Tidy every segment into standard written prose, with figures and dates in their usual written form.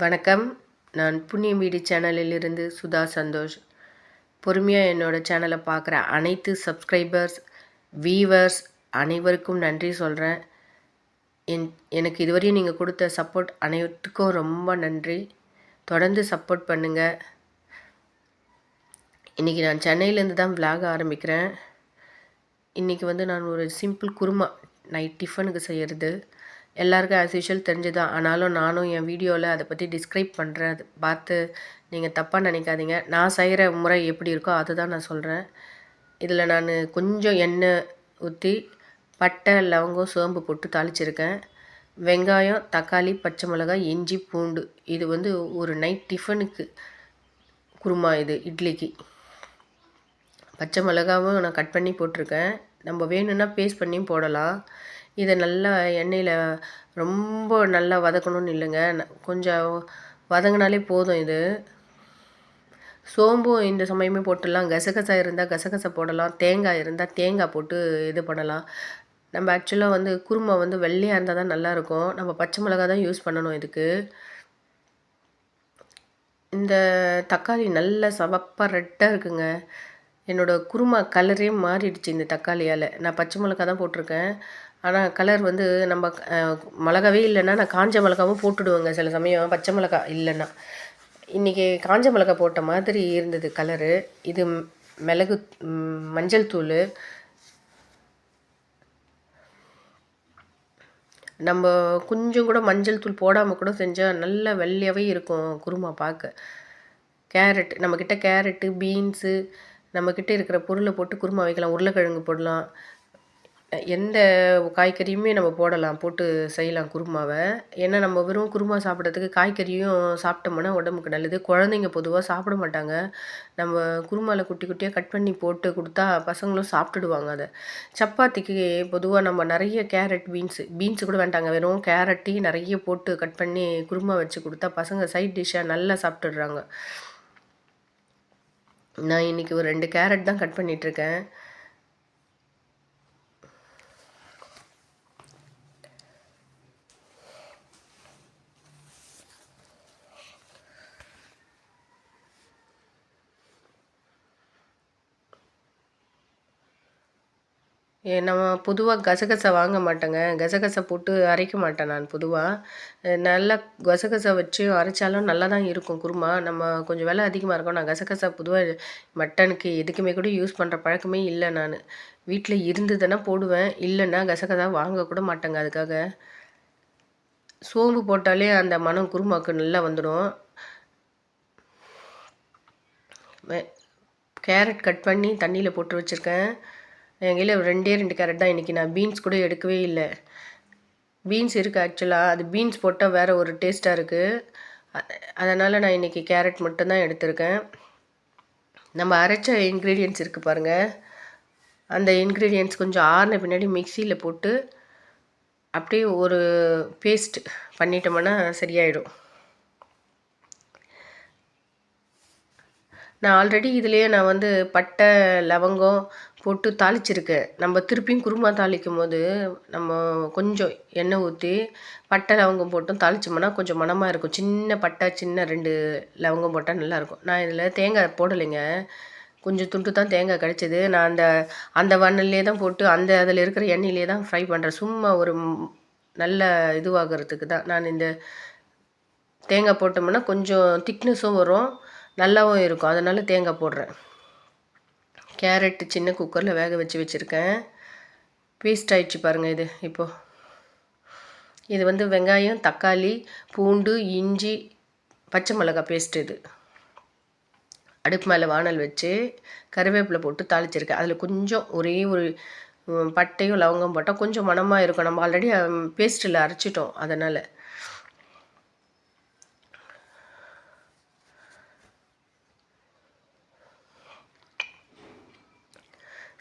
வணக்கம். நான் புண்ணியம் வீடு சேனலிலிருந்து சுதா சந்தோஷ். பொறுமையாக என்னோட சேனலை பார்க்குற அனைத்து சப்ஸ்கிரைபர்ஸ், வியூவர்ஸ் அனைவருக்கும் நன்றி சொல்கிறேன். எனக்கு இதுவரையும் நீங்கள் கொடுத்த சப்போர்ட் அனைவருக்கும் ரொம்ப நன்றி. தொடர்ந்து சப்போர்ட் பண்ணுங்கள். இன்றைக்கி நான் சென்னையிலேருந்து தான் விலாக ஆரம்பிக்கிறேன். இன்றைக்கி நான் ஒரு சிம்பிள் குருமா நைட் டிஃபனுக்கு செய்கிறது. எல்லாருக்கும் ஆஸ் யூஷுவல் தெரிஞ்சுதான். ஆனாலும் நானும் என் வீடியோவில் அதை பற்றி டிஸ்கிரைப் பண்ணுறேன். அது பார்த்து நீங்கள் தப்பாக நினைக்காதீங்க. நான் செய்கிற முறை எப்படி இருக்கோ அதை தான் நான் சொல்கிறேன். இதில் நான் கொஞ்சம் எண்ணெய் ஊற்றி பட்டை, லவங்கம், சோம்பு போட்டு தாளிச்சிருக்கேன். வெங்காயம், தக்காளி, பச்சை மிளகாய், இஞ்சி, பூண்டு. இது ஒரு நைட் டிஃபனுக்கு குருமா. இது இட்லிக்கு. பச்சை மிளகாவும் நான் கட் பண்ணி போட்டிருக்கேன். நம்ம வேணும்னா பேஸ்ட் பண்ணியும் போடலாம். இதை நல்லா எண்ணெயில் ரொம்ப நல்லா வதக்கணும்னு இல்லைங்க, கொஞ்சம் வதங்கினாலே போதும். இது சோம்பும் இந்த சமயமே போட்டுடலாம். கசகசா இருந்தால் கசகசா போடலாம். தேங்காய் இருந்தால் தேங்காய் போட்டு இது பண்ணலாம். நம்ம ஆக்சுவலாக குருமா வெள்ளையாக இருந்தால் தான் நல்லாயிருக்கும். நம்ம பச்சை மிளகா தான் யூஸ் பண்ணணும் இதுக்கு. இந்த தக்காளி நல்ல சவப்பாக ரெட்டாக இருக்குங்க. என்னோடய குருமா கலரே மாறிடுச்சு இந்த தக்காளியால். நான் பச்சை மிளகா தான் போட்டிருக்கேன். ஆனால் கலர் நம்ம மிளகாவே இல்லைன்னா நான் காஞ்ச மிளகாவும் போட்டுடுவேங்க சில சமயம், பச்சை மிளகா இல்லைன்னா. இன்றைக்கி காஞ்ச மிளகா போட்ட மாதிரி இருந்தது கலரு. இது மிளகு, மஞ்சள் தூள். நம்ம கொஞ்சம் கூட மஞ்சள் தூள் போடாமல் கூட செஞ்சால் நல்ல வெள்ளையாகவே இருக்கும் குருமா பார்க்க. கேரட், நம்மக்கிட்ட கேரட்டு, பீன்ஸு, நம்மக்கிட்ட இருக்கிற பொருளை போட்டு குருமா வைக்கலாம். உருளைக்கிழங்கு போடலாம். எந்த காய்கறியுமே நம்ம போடலாம், போட்டு செய்யலாம் குருமாவை. ஏன்னா நம்ம வெறும் குருமா சாப்பிட்றதுக்கு காய்கறியும் சாப்பிட்டோம்னா உடம்புக்கு நல்லது. குழந்தைங்க பொதுவாக சாப்பிட மாட்டாங்க. நம்ம குருமாவில் குட்டி குட்டியாக கட் பண்ணி போட்டு கொடுத்தா பசங்களும் சாப்பிட்டுடுவாங்க அதை. சப்பாத்திக்கு பொதுவாக நம்ம நிறைய கேரட், பீன்ஸு கூட வேண்டாங்க, வெறும் கேரட்டையும் நிறைய போட்டு கட் பண்ணி குருமா வச்சு கொடுத்தா பசங்க சைட் டிஷ்ஷாக நல்லா சாப்பிட்டுடுறாங்க. நான் இன்றைக்கி ஒரு 2 கேரட் தான் கட் பண்ணிகிட்ருக்கேன். நம்ம பொதுவாக கசகசா வாங்க மாட்டேங்க. கசகசா போட்டு அரைக்க மாட்டேன் நான் பொதுவாக. நல்லா கசகசா வச்சு அரைச்சாலும் நல்லா தான் இருக்கும் குருமா. நம்ம கொஞ்சம் விலை அதிகமாக இருக்கும். நான் கசகசா பொதுவாக மட்டனுக்கு எதுக்குமே கூட யூஸ் பண்ணுற பழக்கமே இல்லை. நான் வீட்டில் இருந்ததுன்னா போடுவேன், இல்லைன்னா கசகசா வாங்கக்கூட மாட்டேங்க. அதுக்காக சோம்பு போட்டாலே அந்த மனம் குருமாவுக்கு நல்லா வந்துடும். கேரட் கட் பண்ணி தண்ணியில் போட்டு வச்சுருக்கேன். என் கையில் 2 கேரட் தான். இன்றைக்கி நான் பீன்ஸ் கூட எடுக்கவே இல்லை. பீன்ஸ் இருக்குது ஆக்சுவலாக. அது பீன்ஸ் போட்டால் வேறு ஒரு டேஸ்ட்டாக இருக்குது. அதனால் நான் இன்றைக்கி கேரட் மட்டும்தான் எடுத்திருக்கேன். நம்ம அரைச்ச இன்க்ரீடியன்ட்ஸ் இருக்குது பாருங்கள். அந்த இன்க்ரீடியன்ட்ஸ் கொஞ்சம் ஆறின பின்னாடி மிக்சியில் போட்டு அப்படியே ஒரு பேஸ்ட் பண்ணிட்டோம்னா சரியாயிடும். நான் ஆல்ரெடி இதுலேயே நான் பட்டை, லவங்கம் போட்டு தாளிச்சிருக்கேன். நம்ம திருப்பியும் குருமா தாளிக்கும் போது நம்ம கொஞ்சம் எண்ணெய் ஊற்றி பட்டை, லவங்கம் போட்டும் தாளிச்சோம்னா கொஞ்சம் மணமாக இருக்கும். சின்ன பட்டை, சின்ன 2 லவங்கம் போட்டால் நல்லாயிருக்கும். நான் இதில் தேங்காய் போடலைங்க. கொஞ்சம் துண்டு தான் தேங்காய் கிடச்சிது. நான் அந்த வாணல்லே தான் போட்டு அதில் இருக்கிற எண்ணெயிலே தான் ஃப்ரை பண்ணுறேன். சும்மா ஒரு நல்ல இதுவாகிறதுக்கு தான். நான் இந்த தேங்காய் போட்டோம்னா கொஞ்சம் திக்னஸும் வரும், நல்லாவும் இருக்கும். அதனால் தேங்காய் போடுறேன். கேரட்டு சின்ன குக்கரில் வேக வச்சுருக்கேன். பேஸ்ட் ஆயிடுச்சு பாருங்கள் இது. இப்போது இது வெங்காயம், தக்காளி, பூண்டு, இஞ்சி, பச்சை மிளகாய் பேஸ்ட். இது அடுப்பு மேலே வானல் வச்சு கருவேப்பிலை போட்டு தாளிச்சிருக்கேன். அதில் கொஞ்சம் ஒரே ஒரு பட்டையும் லவங்கம் போட்டால் கொஞ்சம் மணமாக இருக்கும். நம்ம ஆல்ரெடி பேஸ்ட்டில் அரைச்சிட்டோம் அதனால்.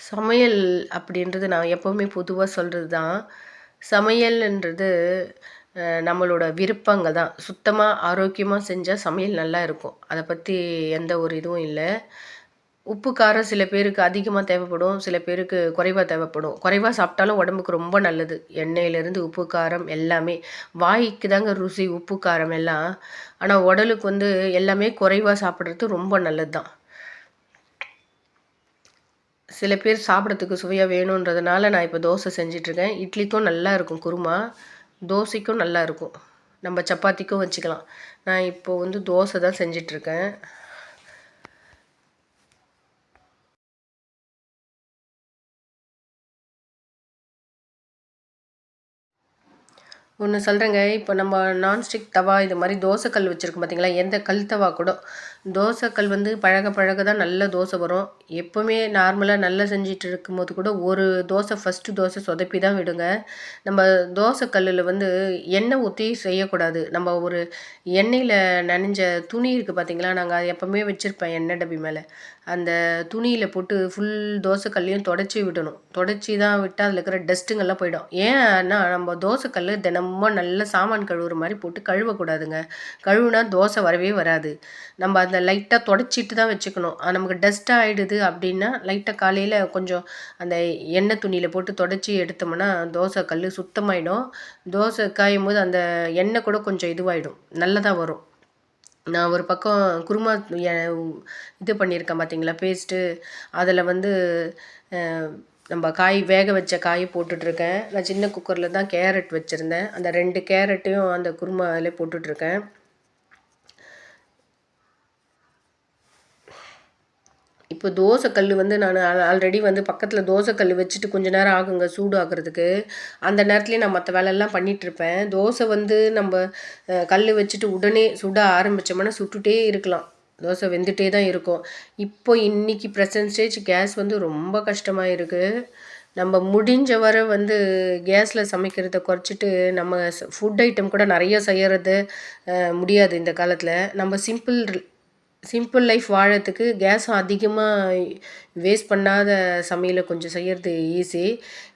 சமையல் அப்படின்றது நான் எப்போவுமே பொதுவாக சொல்கிறது தான். சமையல்ன்றது நம்மளோட விருப்பங்கள் தான். சுத்தமாக ஆரோக்கியமாக செஞ்சால் சமையல் நல்லா இருக்கும். அதை பற்றி எந்த ஒரு இதுவும் இல்லை. உப்பு, காரம் சில பேருக்கு அதிகமா தேவைப்படும். சில பேருக்கு குறைவா தேவைப்படும். குறைவா சாப்பிட்டாலும் உடம்புக்கு ரொம்ப நல்லது. எண்ணெயிலேருந்து உப்பு, காரம் எல்லாமே. வாய்க்கு தாங்க ருசி உப்பு, காரம் எல்லாம். ஆனா உடலுக்கு வந்து எல்லாமே குறைவா சாப்பிடுறது ரொம்ப நல்லது தான். சில பேர் சாப்பிடறதுக்கு சுவையா வேணுன்றதுனால நான் இப்போ தோசை செஞ்சுட்ருக்கேன். இட்லிக்கும் நல்லா இருக்கும் குருமா. தோசைக்கும் நல்லா இருக்கும். நம்ம சப்பாத்திக்கும் வச்சுக்கலாம். நான் இப்போ வந்து தோசை தான் செஞ்சிட்ருக்கேன். ஒண்ணு சொல்றேங்க. இப்போ நம்ம நான்ஸ்டிக் தவா இது மாரி தோசை கல் வச்சிருக்கோம் பார்த்தீங்களா? எந்த கல் தவா கூட தோசை கல் வந்து பழக பழக தான் நல்ல தோசை வரும். எப்பவுமே நார்மலா நல்லா செஞ்சுட்டு இருக்கும்போது கூட ஒரு தோசை ஃபர்ஸ்ட்டு தோசை சொதப்பி தான் விடுங்க. நம்ம தோசை கல்லுல வந்து எண்ணெய் ஊத்தி செய்யக்கூடாது. நம்ம ஒரு எண்ணெயில நனைஞ்ச துணி இருக்கு பார்த்தீங்களா? நாங்க அது எப்பவுமே வச்சிருப்பேன் எண்ணெய் டப்பி மேல. அந்த துணியில போட்டு ஃபுல் தோசை கல்லையும் தொடச்சி விடணும். தொடச்சி தான் விட்டா அதில இருக்கிற டஸ்ட்டுங்கெல்லாம் போயிடும். ஏன்னா நம்ம தோசை கல்லு தினமும் நல்லா சாமான் கழுவுற மாரி போட்டு கழுவக்கூடாதுங்க. கழுவுனா தோசை வரவே வராது. நம்ம அத லைட்டா தொடச்சிட்டு தான் வச்சுக்கணும். நமக்கு டஸ்ட்டா ஆயிடுது அப்டின்னா, லைட்டா காலையில கொஞ்சம் அந்த எண்ணெய் துணியில போட்டு தொடச்சி எடுத்தோம்னா, தோசை கல்லு சுத்தமாயிடும். தோசை காயும்போது அந்த எண்ணெய் கூட கொஞ்சம் இதுவாயிடும். நல்லதா வரும். நான் ஒரு பக்கம் குருமா எ இது பண்ணியிருக்கேன் பார்த்தீங்களா, பேஸ்ட்டு. அதில வந்து அ நம்ப காய் வேக வச்ச காய் போட்டுட்ருக்கேன். நான் சின்ன குக்கர்ல தான் கேரட் வச்சிருந்தேன். அந்த 2 கேரட்டையும் அந்த குருமாவிலே போட்டுட்ருக்கேன். இப்போ தோசை கல்லு வந்து நான் ஆல்ரெடி வந்து பக்கத்துல தோசை கல்லு வச்சுட்டு கொஞ்ச நேரம் ஆகுங்க சூடு ஆகுறதுக்கு. அந்த நேரத்துலயே நான் மத்த வேலைலாம் பண்ணிட்டுருப்பேன். தோசை வந்து நம்ப கல்லு வச்சுட்டு உடனே சுட ஆரம்பிச்சோம்னா சுட்டுட்டே இருக்கலாம். தோசை வெந்துட்டே தான் இருக்கும். இப்போ இன்னைக்கு பிரசன்ட் ஸ்டேஜ் கேஸ் வந்து ரொம்ப கஷ்டமா இருக்கு. நம்ம முடிஞ்ச வரை வந்து கேஸ்ல சமைக்கிறத குறைச்சிட்டு, நம்ம ஃபுட் ஐட்டம் கூட நெறைய செய்யறது முடியாது இந்த காலத்துல. நம்ம சிம்பிள் லைஃப் வாழறதுக்கு கேஸும் அதிகமா வேஸ்ட் பண்ணாத சமையல கொஞ்சம் செய்யறது ஈஸி.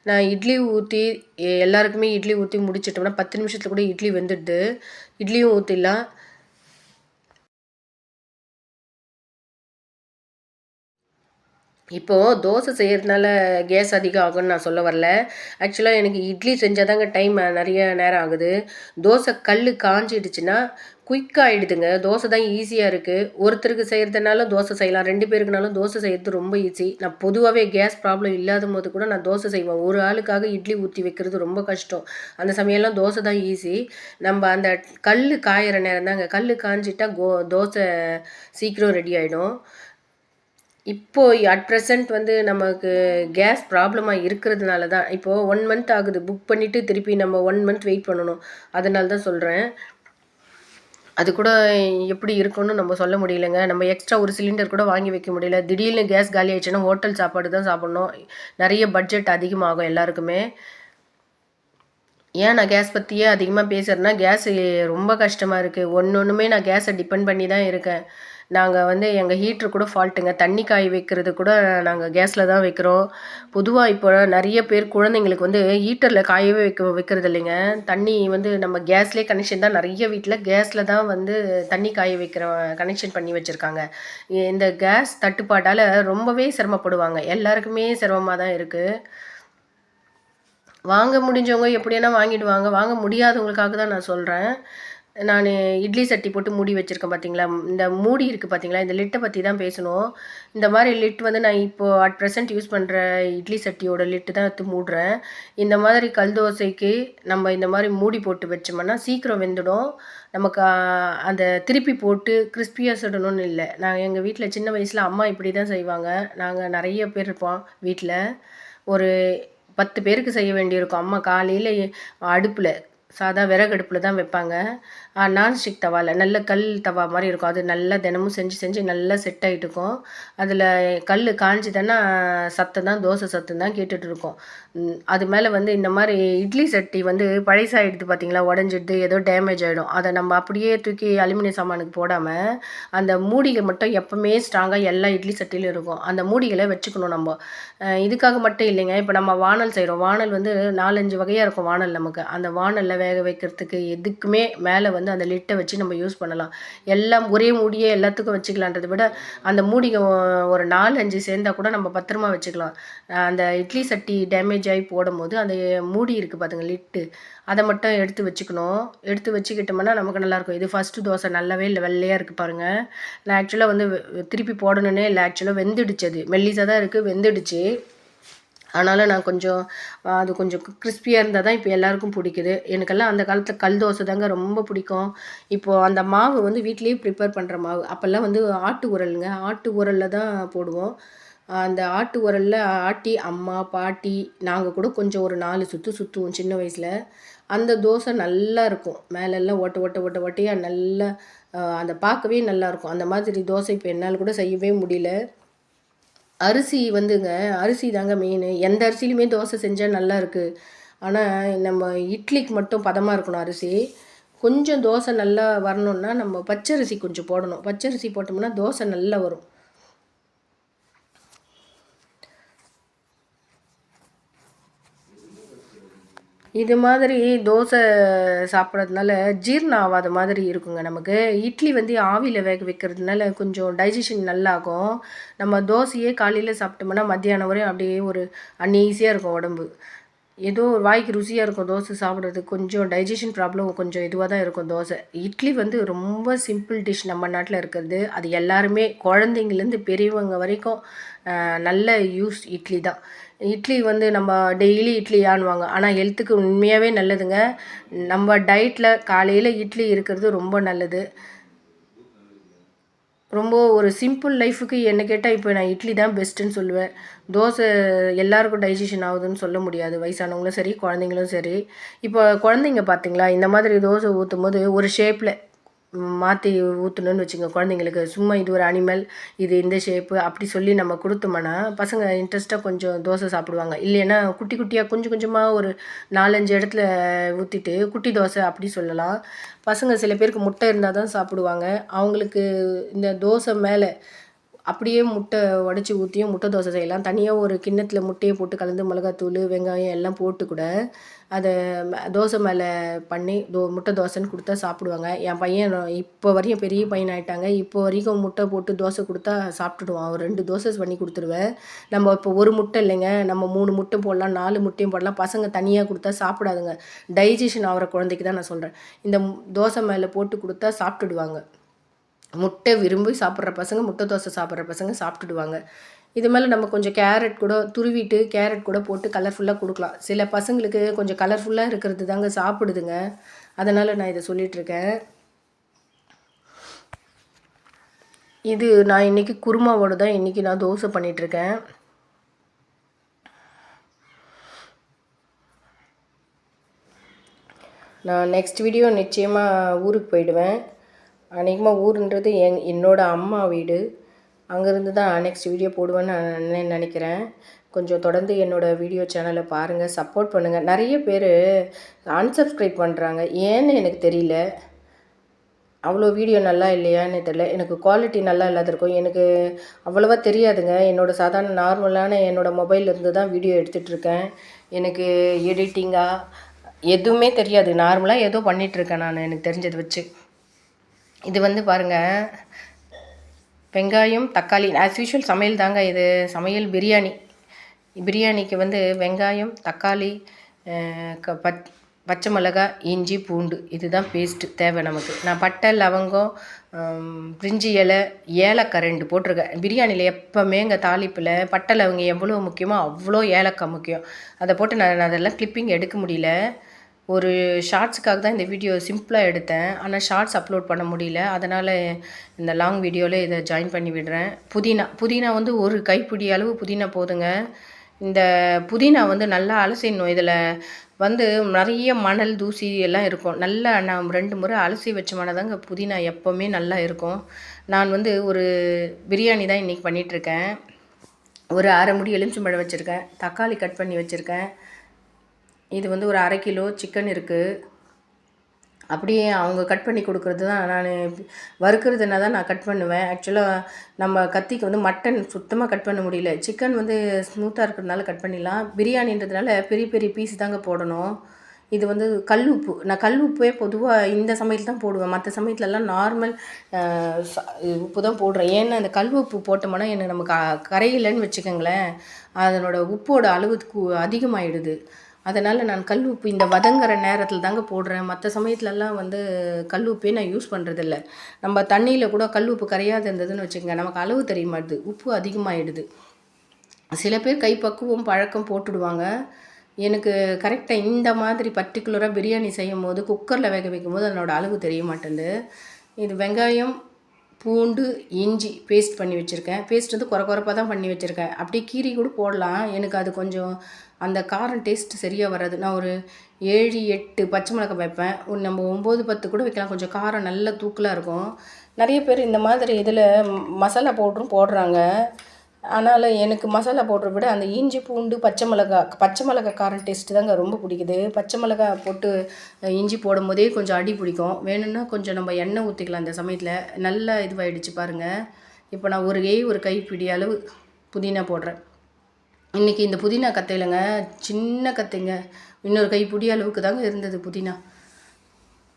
நான் இட்லி ஊத்தி எல்லாருக்குமே இட்லி ஊத்தி முடிச்சுட்டோம்னா 10 நிமிஷத்துல கூட இட்லி வெந்துடுது. இட்லியும் ஊத்திடலாம். இப்போ தோசை செய்யறதுனால கேஸ் அதிகம் ஆகும்ன்னு நான் சொல்ல வரல. ஆக்சுவலா எனக்கு இட்லி செஞ்சா தாங்க டைம் நெறைய நேரம் ஆகுது. தோசை கல்லு காஞ்சிடுச்சுன்னா, குயிக்கா ஆயிடுதுங்க. தோசை தான் ஈஸியா இருக்கு. ஒருத்தருக்கு செய்றதுனால தோசை செய்யலாம். 2 பேருக்குனாலும் தோசை செய்றது ரொம்ப ஈஸி. நான் பொதுவாவே கேஸ் ப்ராப்ளம் இல்லாதபோது கூட நான் தோசை செய்வேன். ஒரு ஆளுக்காக இட்லி ஊத்தி வைக்கிறது ரொம்ப கஷ்டம். அந்த சமயம்லாம் தோசை தான் ஈஸி. நம்ப அந்த கல்லு காயிற நேரம் தாங்க. கல்லு காஞ்சிட்டா தோசை சீக்கிரம் ரெடி ஆயிடும். இப்போ அட் பிரசன்ட் வந்து நமக்கு கேஸ் ப்ராப்ளமா இருக்கிறதுனால தான் இப்போ 1 மந்த் ஆகுது. புக் பண்ணிட்டு திருப்பி நம்ம 1 மந்த் வெயிட் பண்ணணும். அதனால தான் சொல்றேன். அது கூட எப்படி இருக்கும்னு நம்ம சொல்ல முடியலங்க. நம்ம எக்ஸ்ட்ரா ஒரு சிலிண்டர் கூட வாங்கி வைக்க முடியல. திடீர்னு கேஸ் காலி ஆயிடுச்சுன்னா ஹோட்டல் சாப்பாடு தான் சாப்பிடணும். நெறைய பட்ஜெட் அதிகமாகும் எல்லாருக்குமே. ஏன் நான் கேஸ் பத்தியே அதிகமா பேசுறேன்னா, கேஸ் ரொம்ப கஷ்டமா இருக்கு. ஒண்ணுமே நான் கேஸ டிபெண்ட் பண்ணி தான் இருக்கேன். நாங்க வந்து எங்க ஹீட்டர் கூட ஃபால்ட்டுங்க. தண்ணி காய வைக்கிறது கூட நாங்க கேஸ்ல தான் வைக்கிறோம். பொதுவா இப்போ நெறைய பேர் குழந்தைங்களுக்கு வந்து ஹீட்டர்ல காயவே வைக்கிறது இல்லைங்க. தண்ணி வந்து நம்ம கேஸ்லயே கனெக்ஷன் தான் நெறைய வீட்ல கேஸ்ல தான் வந்து தண்ணி காய வைக்கிற கனெக்ஷன் பண்ணி வச்சிருக்காங்க. இந்த கேஸ் தட்டுப்பாட்டால ரொம்பவே சிரமப்படுவாங்க. எல்லாருக்குமே சிரமமா தான் இருக்கு. வாங்க முடிஞ்சவங்க எப்படியானா வாங்கிடுவாங்க. வாங்க முடியாதவங்களுக்காக தான் நான் சொல்றேன். நானு இட்லி சட்டி போட்டு மூடி வச்சிருக்கேன் பார்த்தீங்களா? இந்த மூடி இருக்கு பார்த்தீங்களா? இந்த லிட்ட பத்தி தான் பேசணும். இந்த மாரி லிட் வந்து நான் இப்போ அட் பிரசன்ட் யூஸ் பண்ற இட்லி சட்டியோட லிட்டு தான் எடுத்து மூடுறேன். இந்த மாதிரி கல் தோசைக்கு நம்ம இந்த மாரி மூடி போட்டு வச்சோம்னா சீக்கிரம் வெந்துடும். நமக்கு அந்த திருப்பி போட்டு கிரிஸ்பியா சுடணும்னு இல்ல. நான் எங்க வீட்ல சின்ன வயசுல அம்மா இப்படி தான் செய்வாங்க. நாங்க நெறைய பேர் இருப்போம் வீட்ல. ஒரு 10 பேருக்கு செய்ய வேண்டியிருக்கும். அம்மா காலையில அடுப்புல சாதா விறகு அடுப்புல தான் வைப்பாங்க. நான்ஸ்டிக் தவால நல்ல கல் தவா மாரி இருக்கும். அது நல்லா தினமும் செஞ்சு செஞ்சு நல்லா செட் ஆயிட்டு இருக்கும். அதில கல்லு காய்ஞ்சுதுன்னா சத்தம் தான் தோசை சத்தம் தான் கேட்டுட்டு இருக்கும். அது மேல வந்து இந்த மாரி இட்லி சட்டி வந்து பழசாயிடுது பார்த்தீங்களா? உடைஞ்சிடுது, ஏதோ டேமேஜ் ஆயிடும். அத நம்ம அப்படியே தூக்கி அலுமினிய சாமானுக்கு போடாம, அந்த மூடிக மட்டும் எப்பவுமே ஸ்ட்ராங்கா எல்லா இட்லி சட்டியிலும் இருக்கும். அந்த மூடிகள வச்சுக்கணும் நம்ப. இதுக்காக மட்டும் இல்லைங்க. இப்ப நம்ம வாணல் செய்றோம். வாணல் வந்து 4, 5 வகையா இருக்கும் வாணல் நமக்கு. அந்த வாணல்ல வேக வைக்கிறதுக்கு எதுக்குமே மேலே வந்து அந்த லிட்டை வச்சு நம்ம யூஸ் பண்ணலாம். எல்லாம் ஒரே மூடியே எல்லாத்துக்கும் வச்சுக்கலான்றதை விட அந்த மூடிங்க ஒரு 4-5 சேர்ந்தா கூட நம்ம பத்திரமா வச்சுக்கலாம். அந்த இட்லி சட்டி டேமேஜ் ஆகி போடும்போது அந்த மூடி இருக்குது பாருங்க லிட்டு, அதை மட்டும் எடுத்து வச்சுக்கணும். எடுத்து வச்சுக்கிட்டோம்னா நமக்கு நல்லாயிருக்கும். இது ஃபஸ்ட்டு தோசை நல்லாவே இல்லை, வெள்ளையாக இருக்குது பாருங்கள். நான் ஆக்சுவலாக வந்து திருப்பி போடணுன்னே இல்லை, ஆக்சுவலாக வெந்துடுச்சு, அது மெல்லிசாக தான் இருக்குது, வெந்துடுச்சு. அதனால் நான் கொஞ்சம் அது கொஞ்சம் கிறிஸ்பியாக இருந்தால் தான் இப்போ எல்லாருக்கும் பிடிக்குது. எனக்கெல்லாம் அந்த காலத்தில் கல் தோசை தாங்க ரொம்ப பிடிக்கும். இப்போது அந்த மாவு வந்து வீட்லேயே ப்ரிப்பேர் பண்ணுற மாவு. அப்போல்லாம் வந்து ஆட்டு உரலுங்க, ஆட்டு உரலில் தான் போடுவோம். அந்த ஆட்டு உரலில் ஆட்டி அம்மா பாட்டி நாங்கள் கூட கொஞ்சம் ஒரு 4 சுற்று சுற்றுவோம் சின்ன வயசில். அந்த தோசை நல்லா இருக்கும், மேலெல்லாம் ஓட்டையாக நல்லா அந்த பார்க்கவே நல்லாயிருக்கும். அந்த மாதிரி தோசை இப்போ என்னால் கூட செய்யவே முடியல. அரிசி வந்துங்க, அரிசி தாங்க மெயினு. எந்த அரிசியிலுமே தோசை செஞ்சால் நல்லா இருக்குது. ஆனால் நம்ம இட்லிக்கு மட்டும் பதமாக இருக்கணும் அரிசி. கொஞ்சம் தோசை நல்லா வரணுன்னா நம்ம பச்சரிசி கொஞ்சம் போடணும். பச்சரிசி போட்டோம்னா தோசை நல்லா வரும். இது மாதிரி தோசை சாப்பிட்றதுனால ஜீரணம் ஆகாத மாதிரி இருக்குங்க நமக்கு. இட்லி வந்து ஆவியில் வேக வைக்கிறதுனால கொஞ்சம் டைஜஷன் நல்லாகும். நம்ம தோசையே காலையில் சாப்பிட்டோம்னா மத்தியானம் வரையும் அப்படியே ஒரு அன்ஈஸியாக இருக்கும் உடம்பு. ஏதோ ஒரு வாய்க்கு ருசியாக இருக்கும் தோசை சாப்பிட்றதுக்கு. கொஞ்சம் டைஜஷன் ப்ராப்ளம் கொஞ்சம் இதுவாக தான் இருக்கும் தோசை. இட்லி வந்து ரொம்ப சிம்பிள் டிஷ் நம்ம நாட்டில் இருக்கிறது. அது எல்லாருமே குழந்தைங்கலேருந்து பெரியவங்க வரைக்கும் நல்ல யூஸ் இட்லி தான். இட்லி வந்து நம்ம டெய்லி இட்லி ஆணுவாங்க, ஆனால் ஹெல்த்துக்கு உண்மையாகவே நல்லதுங்க. நம்ம டயட்டில் காலையில் இட்லி இருக்கிறது ரொம்ப நல்லது. ரொம்ப ஒரு சிம்பிள் லைஃபுக்கு என்ன கேட்டால் இப்போ நான் இட்லி தான் பெஸ்ட்டுன்னு சொல்லுவேன். தோசை எல்லாருக்கும் டைஜஷன் ஆகுதுன்னு சொல்ல முடியாது, வயசானவங்களும் சரி குழந்தைங்களும் சரி. இப்போ குழந்தைங்க பார்த்தீங்களா, இந்த மாதிரி தோசை ஊற்றும் போது ஒரு ஷேப்பில் மாற்றி ஊற்றணுன்னு வச்சுங்க குழந்தைங்களுக்கு. சும்மா இது ஒரு அனிமல், இது இந்த ஷேப்பு அப்படி சொல்லி நம்ம கொடுத்தோம்னா பசங்க இன்ட்ரெஸ்ட்டாக கொஞ்சம் தோசை சாப்பிடுவாங்க. இல்லைன்னா குட்டி குட்டியாக கொஞ்சம் கொஞ்சமாக ஒரு 4-5 இடத்துல ஊற்றிட்டு குட்டி தோசை அப்படி சொல்லலாம். பசங்க சில பேருக்கு முட்டை இருந்தால் தான் சாப்பிடுவாங்க. அவங்களுக்கு இந்த தோசை மேலே அப்படியே முட்டை உடச்சி ஊற்றியும் முட்டை தோசை செய்யலாம். தனியாக ஒரு கிண்ணத்தில் முட்டையை போட்டு கலந்து மிளகாத்தூள் வெங்காயம் எல்லாம் போட்டு கூட அதை தோசை மேலே பண்ணி முட்டை தோசைன்னு கொடுத்தா சாப்பிடுவாங்க. என் பையன் இப்போ வரையும் பெரிய பையன் ஆகிட்டாங்க, இப்போ வரைக்கும் முட்டை போட்டு தோசை கொடுத்தா சாப்பிட்டுடுவான். ஒரு 2 தோசை பண்ணி கொடுத்துருவேன். நம்ம இப்போ ஒரு முட்டை இல்லைங்க, நம்ம 3 முட்டை போடலாம், 4 முட்டையும் போடலாம். பசங்க தனியாக கொடுத்தா சாப்பிடாதுங்க. டைஜஷன் ஆகிற குழந்தைக்கு தான் நான் சொல்கிறேன். இந்த தோசை மேலே போட்டு கொடுத்தா சாப்பிட்டுடுவாங்க. முட்டை விரும்பி சாப்பிட்ற பசங்க, முட்டை தோசை சாப்பிட்ற பசங்க சாப்பிட்டுடுவாங்க. இது மேலே நம்ம கொஞ்சம் கேரட் கூட துருவிட்டு கேரட் கூட போட்டு கலர்ஃபுல்லாக கொடுக்கலாம். சில பசங்களுக்கு கொஞ்சம் கலர்ஃபுல்லாக இருக்கிறது தாங்க சாப்பிடுதுங்க. அதனால் நான் இதை சொல்லிகிட்ருக்கேன். இது நான் இன்றைக்கி குருமாவோடு தான் இன்றைக்கி நான் தோசை பண்ணிகிட்ருக்கேன். நான் நெக்ஸ்ட் வீடியோ நிச்சயமாக ஊருக்கு போயிடுவேன். அநேகமாக ஊருன்றது என்னோடய அம்மா வீடு. அங்கேருந்து தான் நெக்ஸ்ட் வீடியோ போடுவேன்னு நான் நினைக்கிறேன். கொஞ்சம் தொடர்ந்து என்னோடய வீடியோ சேனலை பாருங்கள், சப்போர்ட் பண்ணுங்கள். நிறைய பேர் அன்சப்ஸ்கிரைப் பண்ணுறாங்க, ஏன்னு எனக்கு தெரியல. அவ்வளோ வீடியோ நல்லா இல்லையான்னு தெரியல. எனக்கு குவாலிட்டி நல்லா இல்லாத இருக்கும். எனக்கு அவ்வளோவா தெரியாதுங்க. என்னோடய சாதாரண நார்மலான என்னோடய மொபைல்லேருந்து தான் வீடியோ எடுத்துகிட்ருக்கேன். எனக்கு எடிட்டிங்காக எதுவுமே தெரியாது. நார்மலாக ஏதோ பண்ணிகிட்ருக்கேன் நான் எனக்கு தெரிஞ்சதை வச்சு. இது வந்து பாருங்கள், வெங்காயம் தக்காளி ஆஸ் யூஷுவல் சமையல் தாங்க இது. சமையல் பிரியாணிக்கு வந்து வெங்காயம் தக்காளி பச்சை மிளகாய் இஞ்சி பூண்டு இதுதான் பேஸ்ட்டு தேவை நமக்கு. நான் பட்டை லவங்கம் பிரிஞ்சி இலை ஏலக்காய் 2 போட்டிருக்கேன். பிரியாணியில் எப்போவுமேங்க தாளிப்பில் பட்டை லவங்கம் எவ்வளோ முக்கியமோ அவ்வளோ ஏலக்காய் முக்கியம். அதை போட்டு நான் அதெல்லாம் கிளிப்பிங் எடுக்க முடியல. ஒரு ஷார்ட்ஸுக்காக தான் இந்த வீடியோ சிம்பிளாக எடுத்தேன், ஆனால் ஷார்ட்ஸ் அப்லோட் பண்ண முடியல. அதனால் இந்த லாங் வீடியோவில் இதை ஜாயின் பண்ணி விடுறேன். புதினா வந்து ஒரு கைப்பிடி அளவு புதினா போதுங்க. இந்த புதினா வந்து நல்லா அலசிடணும். இதில் வந்து நிறைய மணல் தூசி எல்லாம் இருக்கும். நல்லா நான் 2 முறை அலசி வச்சோம்னா தாங்க புதினா எப்போவுமே நல்லா இருக்கும். நான் வந்து ஒரு பிரியாணி தான் இன்றைக்கி பண்ணிகிட்ருக்கேன். ஒரு அரை முடி எலுமிச்சம்பழம் வச்சுருக்கேன், தக்காளி கட் பண்ணி வச்சுருக்கேன். இது வந்து ஒரு 1/2 கிலோ சிக்கன் இருக்குது. அப்படியே அவங்க கட் பண்ணி கொடுக்குறது தான். நான் வறுக்கிறதுனா தான் நான் கட் பண்ணுவேன். ஆக்சுவலாக நம்ம கத்திக்கு வந்து மட்டன் சுத்தமாக கட் பண்ண முடியல. சிக்கன் வந்து ஸ்மூத்தாக இருக்கிறதுனால கட் பண்ணிடலாம். பிரியாணின்றதுனால பெரிய பெரிய பீஸ் தாங்க போடணும். இது வந்து கல் உப்பு. நான் கல் உப்பே பொதுவாக இந்த சமயத்தில் தான் போடுவேன். மற்ற சமயத்துலலாம் நார்மல் உப்பு தான் போடுறேன். ஏன்னா அந்த கல் உப்பு போட்டோம்னா எனக்கு நம்ம கரையிலன்னு வச்சுக்கோங்களேன், அதனோட உப்போட அளவு அதிகமாகிடுது. அதனால் நான் கல் உப்பு இந்த வதங்குற நேரத்தில் தாங்க போடுறேன். மற்ற சமயத்துலலாம் வந்து கல் உப்பே நான் யூஸ் பண்ணுறதில்ல. நம்ம தண்ணியில் கூட கல் உப்பு கரையாது இருந்ததுன்னு வச்சுக்கோங்க, நமக்கு அளவு தெரிய மாட்டுது, உப்பு அதிகமாகிடுது. சில பேர் கைப்பக்குவம் பழக்கம் போட்டுடுவாங்க. எனக்கு கரெக்டாக இந்த மாதிரி பர்டிகுலராக பிரியாணி செய்யும் போது குக்கரில் வேக வைக்கும் போது அதனோட அளவு தெரிய மாட்டேங்குது. இது வெங்காயம், பூண்டு, இஞ்சி பேஸ்ட் பண்ணி வச்சுருக்கேன். பேஸ்ட் வந்து குறப்பாக தான் பண்ணி வச்சுருக்கேன். அப்படியே கீரி கூட போடலாம். எனக்கு அது கொஞ்சம் அந்த காரம் டேஸ்ட் சரியாக வராது. நான் ஒரு 7, 8 பச்சை மிளகாய் வைப்பேன். நம்ம 9, 10 கூட வைக்கலாம். கொஞ்சம் காரம் நல்ல தூக்கலாக இருக்கும். நிறைய பேர் இந்த மாதிரி இதில் மசாலா பவுடரும் போடுறாங்க. அதனால் எனக்கு மசாலா பவுடரை விட அந்த இஞ்சி, பூண்டு, பச்சை மிளகாய் காரம் டேஸ்ட்டு தாங்க ரொம்ப பிடிக்குது. பச்சை மிளகாய் போட்டு இஞ்சி போடும் போதே கொஞ்சம் அடி பிடிக்கும். வேணும்னா கொஞ்சம் நம்ம எண்ணெய் ஊற்றிக்கலாம் அந்த சமயத்தில். நல்லா இதுவாகிடுச்சு பாருங்கள். இப்போ நான் ஒரு கைப்பிடி அளவு புதினா போடுறேன். இன்றைக்கி இந்த புதினா கத்தையிலங்க, சின்ன கத்தைங்க, இன்னொரு கைப்பிடி அளவுக்கு தாங்க இருந்தது புதினா.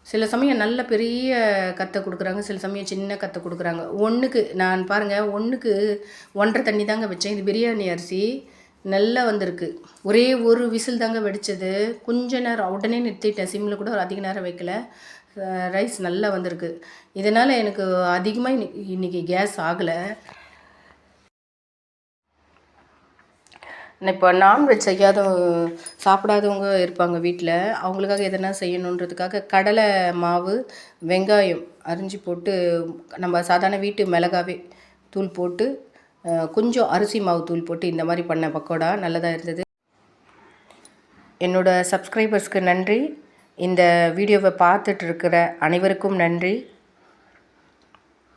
சில சமயம் நல்ல பெரிய கத்தை கொடுக்குறாங்க, சில சமயம் சின்ன கத்தை கொடுக்குறாங்க. ஒன்றுக்கு நான் பாருங்கள், 1க்கு 1.5 தண்ணி தாங்க வச்சேன். இது பிரியாணி அரிசி நல்லா வந்திருக்கு. ஒரே ஒரு விசில் தாங்க வெடித்தது. கொஞ்ச நேரம் உடனே நிறுத்திட்டேன். சிம்மில் கூட அதிக நேரம் வைக்கல. ரைஸ் நல்லா வந்திருக்கு. இதனால் எனக்கு அதிகமாக இன்றைக்கி கேஸ் ஆகலை. இப்போ நான்வெஜ் சாப்பிடாதவங்க இருப்பாங்க வீட்டில். அவங்களுக்காக எதனா செய்யணுன்றதுக்காக கடலை மாவு, வெங்காயம் அரிஞ்சு போட்டு, நம்ம சாதாரண வீட்டு மிளகாவே தூள் போட்டு, கொஞ்சம் அரிசி மாவு தூள் போட்டு இந்த மாதிரி பண்ண பக்கோடா நல்லதாக இருந்தது. என்னோடய சப்ஸ்கிரைபர்ஸ்க்கு நன்றி. இந்த வீடியோவை பார்த்துட்டு இருக்கிற அனைவருக்கும் நன்றி.